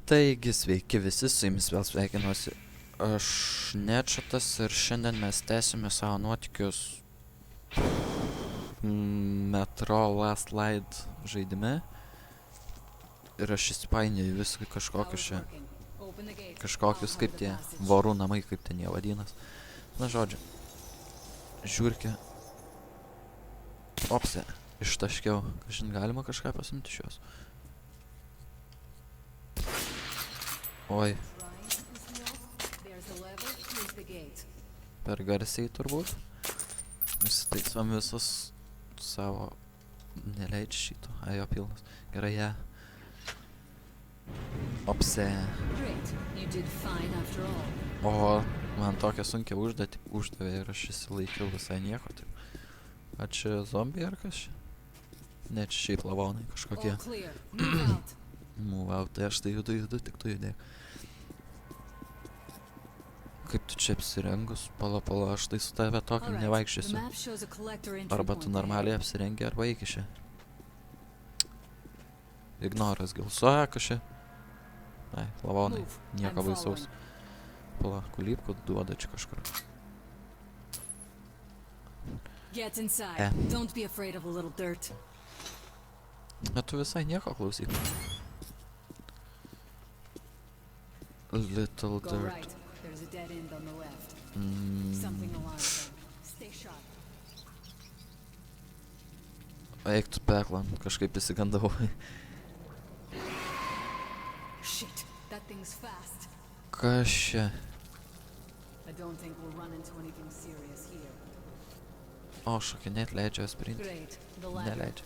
Taigi, sveiki visi, su jumis vėl sveikinuosi. Aš Nečatas ir šiandien mes tęsime savo nuotykius Metro Last Light žaidime. Ir aš įsipainioju viską kažkokius kaip tie vorų namai, kaip ten jie vadinas. Na žodžiu, žiūrkė. Opse, ištaškiau. Kažin galima kažką pasimti iš jos. Oi. Per garsiai turbūt. Nusitaiksom visus savo... Neleidži šito. Ajo pilnas. Gerai, ja. Opse. O, man tokią sunkią užduotį uždavė ir aš įsilaikiau visai nieko. A čia zombiai ar kas čia? Ne, čia šiaip lavonai kažkokie. Move out, tai aš tai judu, tik tu judėk. Kaip tu čia apsirengus? Pala, aš tai su tave tokiam nevaikščiosiu. Arba tu normaliai apsirengi, arba eik iš čia. Ignoras gilsuoja kažčia. Ai, lavonai, nieko baisaus. Pala, kulypku duoda čia kažkur. Bet tu visai nieko klausyk. Little dirt. Eik tu peklan, kažkaip įsigandavau. Kas čia? O, šokinėt leidžia sprinti. Neleidžia.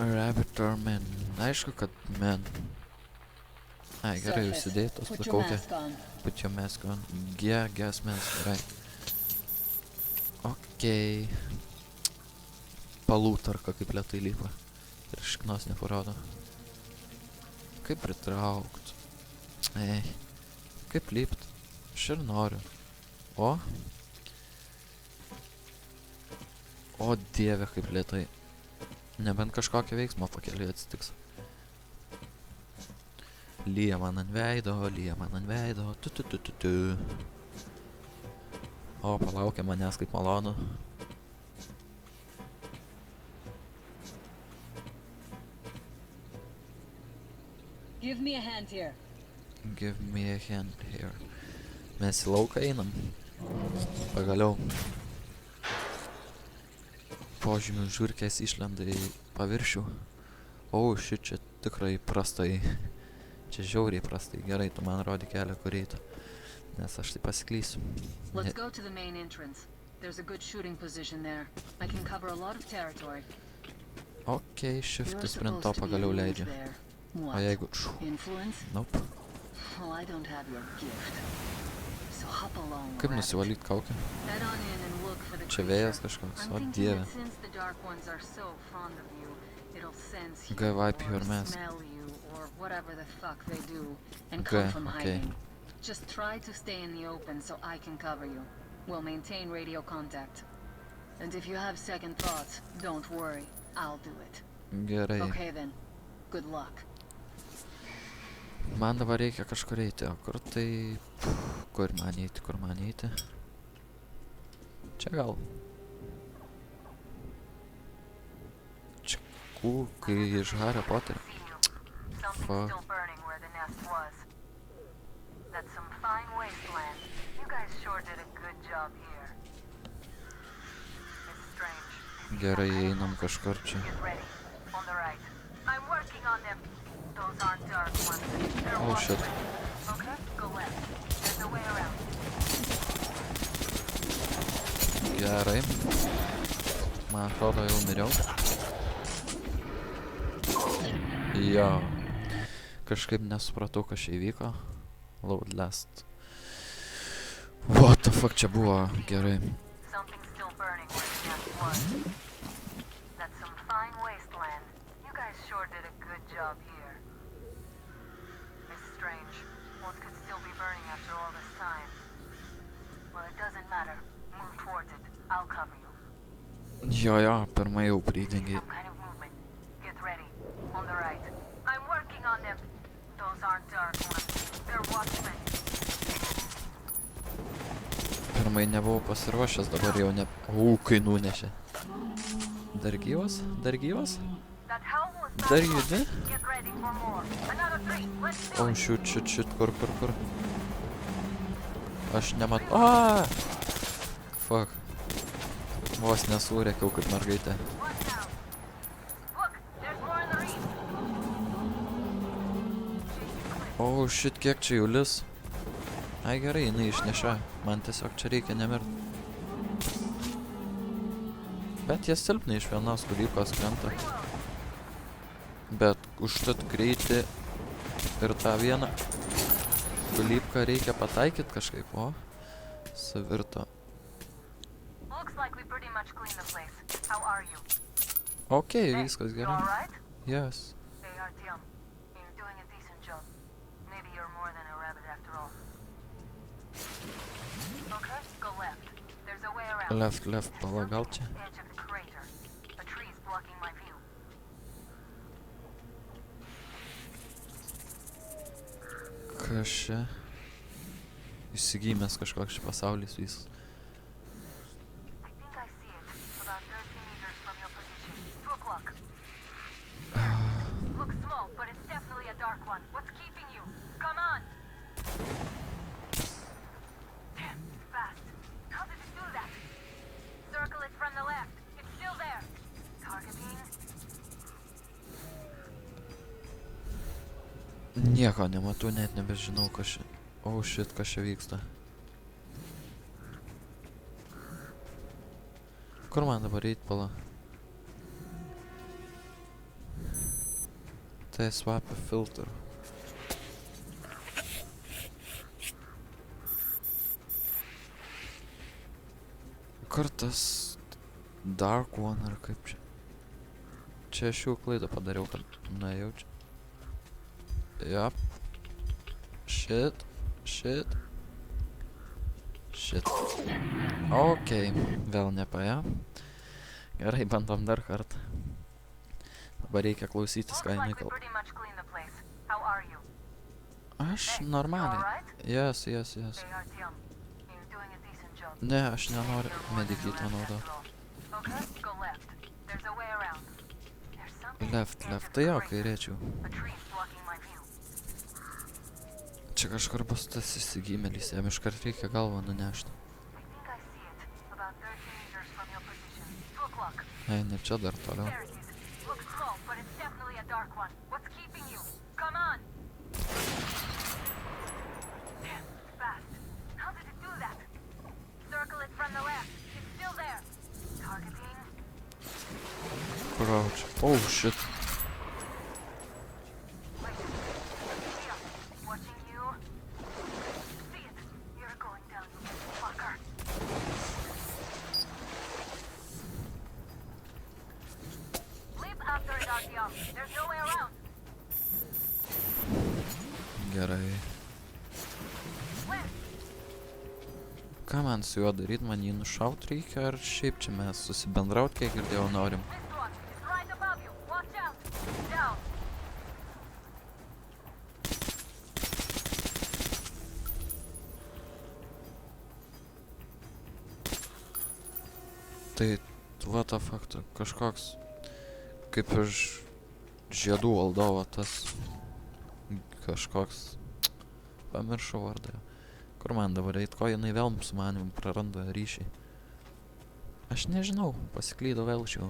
Rabbit or man. Aišku, kad man. Ai, gerai, užsidėjai tos plakaukę. Put your mask on. Gas mask, gerai. Okei. Palūtarka kaip lėtai lypa. Ir šiknos neparodo. Kaip pritraukt. Ei. Kaip lypt. Aš ir noriu. O. O dieve, kaip lėtai. Nebent kažkokio veiksmo pakeliui atsitiks. Lyja man ant veido, tu. O, palaukia manęs kaip malonu. Give me a hand here. Mes į lauką einam. Pagaliau. Požymių žiūrkės išlenda į paviršių. O, čia tikrai prastai. Čia žiauriai prastai. Gerai, tu man rodi kelią, kur eiti. Nes aš tai pasiklysiu. Okei, shift sprinto pagaliau leidžia. O jeigu... Nope. Kaip nusivalyt kaukę? Čia vėjas kažkoks, o dieve. Go wipe your mask. Go, okay. Just try to stay in the open so I can cover you. We'll maintain radio contact. And if you have second thoughts, don't worry. I'll do it. Gerai. Okay then. Good luck. Man dabar reikia kažkur eiti, o kur tai... Kur man eiti? Čia gal. Čia kai iš Hario Poterio. Fuck. Gerai, einam kažkur čia. Oh shit. Gerai. Man atrodo jau miriau. Jo. Kažkaip nesupratau, kas čia įvyko. Load last. What the fuck čia buvo? Gerai. Jo, pirmai jau pridengiai. pirmai nebuvau pasiruošęs, dabar jau ne... Kai nunešė. Dar gyvas? Dar gyvas? Dar judi? O, šiut, kur. Aš nemat... Fuck. Vos nesūrėkiau kaip mergaitė. O, šit, kiek čia jų lis. Ai, gerai, jinai išnešia. Man tiesiog čia reikia nemirt. Bet jie silpnai iš vienos kulybkos krenta. Bet užtat greitį ir tą vieną kulybką reikia pataikyt kažkaip. O, savirto. Okei, viskas gerai. Yes. Left, pala, gal čia? Kas čia? Įsigymės kažkoks čia pasaulis visas. Nieko nematau, net nebežinau, kas čia... Oh shit, kas čia vyksta. Kur man dabar eit, pala? Tai swap filter. Kur tas Dark One ar kaip čia? Čia aš jau klaidą padariau, kad nuėjau čia. Yep. Shit. Okei, vėl nepaėjo. Gerai, bandom dar kartą. Dabar reikia klausytis, ką jinai kalba. Aš normaliai. Yes. Ne, aš nenoriu medikyto naudot. Left, tai jo, kairėčiau. Čia kažkur bus tas įsigymėlis, jam iškart reikia galvą nunešti. Ei, ne čia dar toliau. Crouch. Oh shit. Gerai. Ką man su juo daryt, man jį nušaut reikia, ar šiaip čia mes susibendraut, kiek girdėjau, norim? Tai, what the fuck, kažkoks, kaip iš žiedų valdovo tas kažkoks, pamiršau vardą. Kur man dabar eit, ko jinai vėl su manim praranda ryšį? Aš nežinau, pasiklydau vėl čia.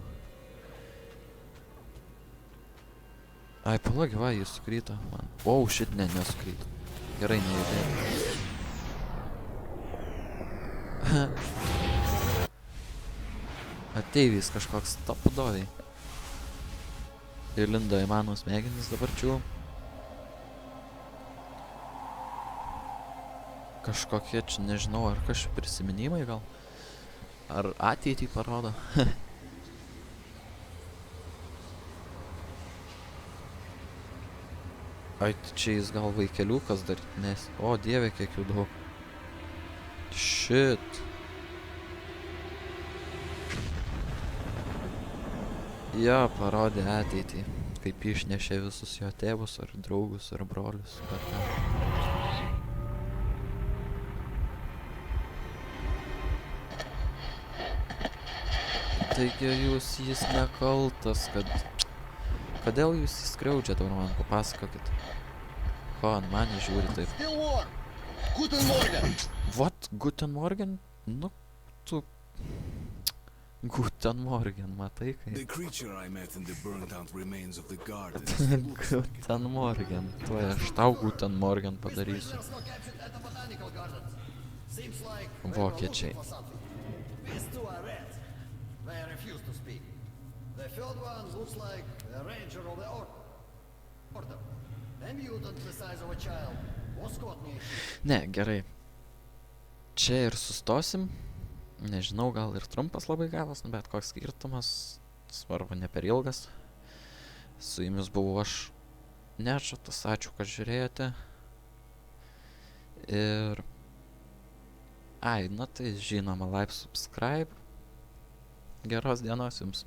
Ai, palagi, va, jis sukryto man. Oh, shit, ne, nesukryto. Gerai, nejudėjau. Ateivis kažkoks tapudoviai. Ir lindo į mano smegenis dabar čiū. Kažkokie čia, nežinau, ar kažkaip prisiminimai gal? Ar ateitį parodo? Ai, čia jis gal vaikeliukas dar, nes... O, dieve, kiek jų daug. Shit. Jo, parodė ateitį. Kaip išnešė visus jo tėvus, ar draugus, ar brolius. taigi jis nekaltas, kad... Kodėl jūs įskriaudžiat, dabar man papasakokit. Ko ant mane žiūri taip? Still warm. Guten Morgen. What? Guten Morgen? Nu, tu... Guten Morgen, matai The kaip? creature I met in the burnt out remains of the garden still looks like it. Guten Morgen. Tuoj aš tau Guten Morgen padarysiu. Prisoners were captured at the botanical gardens. Seems like Vokiečiai. for something. These two are reds. They refuse to speak. The third one looks like a ranger of the order. A mutant the size of a child. Was caught near here. Ne, gerai. Čia ir sustosim. Nežinau, gal ir trumpas labai gavas, bet koks skirtumas. Svarbu, ne per ilgas. Su jumis buvau aš, Nečatas, ačiū, kad žiūrėjote. Ir... Ai, na tai žinoma, like, subscribe. Geros dienos jums.